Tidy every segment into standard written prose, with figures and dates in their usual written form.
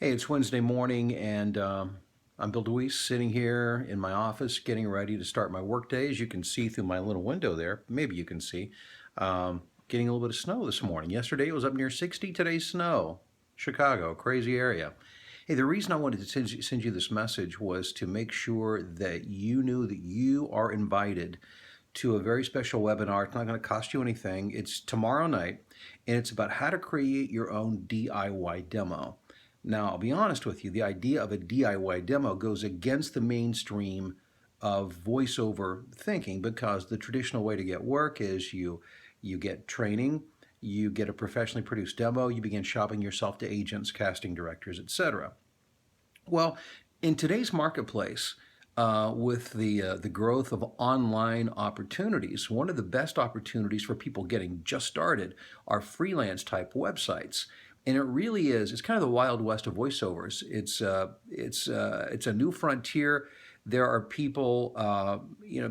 Hey, it's Wednesday morning, and I'm Bill DeWeese sitting here in my office getting ready to start my workday. As you can see through my little window there, maybe you can see, getting a little bit of snow this morning. Yesterday it was up near 60, today's snow. Chicago, crazy area. Hey, the reason I wanted to send you this message was to make sure that you knew that you are invited to a very special webinar. It's not going to cost you anything. It's tomorrow night, and it's about how to create your own DIY demo. Now, I'll be honest with you, the idea of a DIY demo goes against the mainstream of voiceover thinking because the traditional way to get work is you get training, you get a professionally produced demo, you begin shopping yourself to agents, casting directors, etc. Well, in today's marketplace, with the growth of online opportunities, one of the best opportunities for people getting just started are freelance type websites. And it really is. It's kind of the wild west of voiceovers. It's a new frontier. There are people,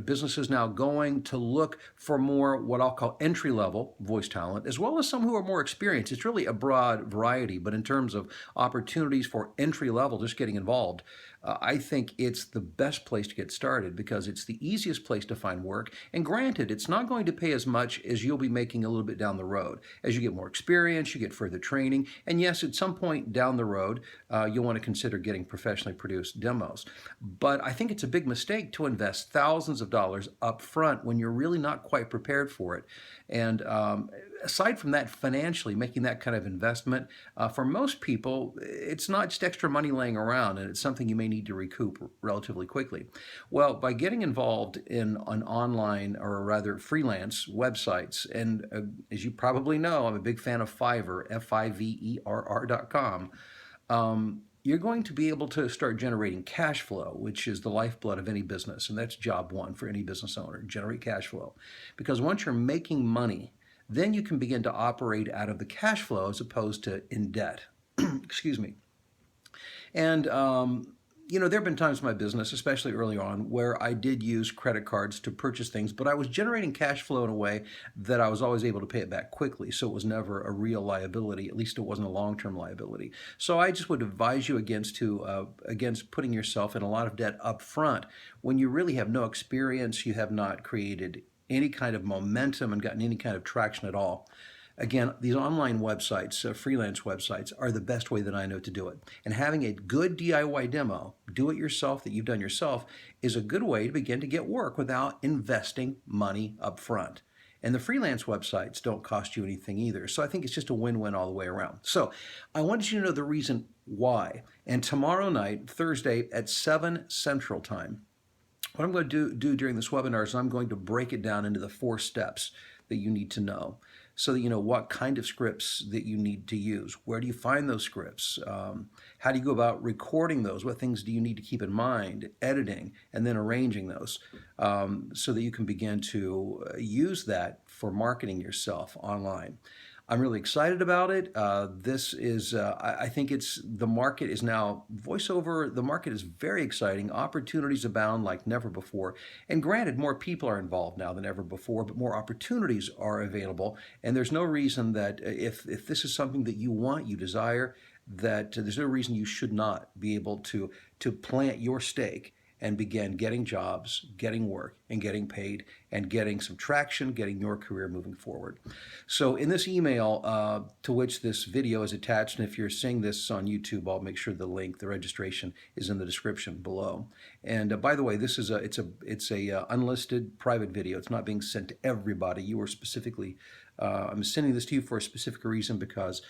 businesses now going to look for more what I'll call entry level voice talent, as well as some who are more experienced. It's really a broad variety, but in terms of opportunities for entry level, just getting involved, I think it's the best place to get started because it's the easiest place to find work. And granted, it's not going to pay as much as you'll be making a little bit down the road. As you get more experience, you get further training. And yes, at some point down the road, you'll want to consider getting professionally produced demos. But I think it's a big mistake to invest thousands of dollars up front when you're really not quite prepared for it. And aside from that, financially, making that kind of investment, for most people, it's not just extra money laying around, and it's something you may need to recoup relatively quickly. Well, by getting involved in an online or rather freelance websites, and as you probably know, I'm a big fan of Fiverr, Fiverr.com. You're going to be able to start generating cash flow, which is the lifeblood of any business. And that's job one for any business owner, generate cash flow. Because once you're making money, then you can begin to operate out of the cash flow as opposed to in debt. Excuse me. And there have been times in my business, especially early on, where I did use credit cards to purchase things, but I was generating cash flow in a way that I was always able to pay it back quickly. So it was never a real liability. At least it wasn't a long-term liability. So I just would advise you against putting yourself in a lot of debt up front when you really have no experience, you have not created any kind of momentum and gotten any kind of traction at all. Again, these online websites, freelance websites, are the best way that I know to do it. And having a good DIY demo, do it yourself, that you've done yourself, is a good way to begin to get work without investing money up front. And the freelance websites don't cost you anything either. So I think it's just a win-win all the way around. So I wanted you to know the reason why. And tomorrow night, Thursday at 7 Central Time, what I'm going to do during this webinar is I'm going to break it down into the 4 steps that you need to know so that you know what kind of scripts that you need to use. Where do you find those scripts? How do you go about recording those? What things do you need to keep in mind? Editing and then arranging those so that you can begin to use that for marketing yourself online. I'm really excited about it. I think the market is now, voiceover, the market is very exciting. Opportunities abound like never before. And granted, more people are involved now than ever before, but more opportunities are available. And there's no reason that if this is something that you want, you desire, that there's no reason you should not be able to plant your stake and begin getting jobs, getting work, and getting paid, and getting some traction, getting your career moving forward. So in this email to which this video is attached, and if you're seeing this on YouTube, I'll make sure the link, the registration, is in the description below. And by the way, this is it's a unlisted private video. It's not being sent to everybody. You are specifically, I'm sending this to you for a specific reason because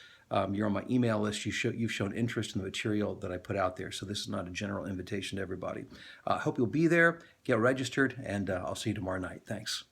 you're on my email list. You've shown interest in the material that I put out there. So this is not a general invitation to everybody. I hope you'll be there, get registered, and I'll see you tomorrow night. Thanks.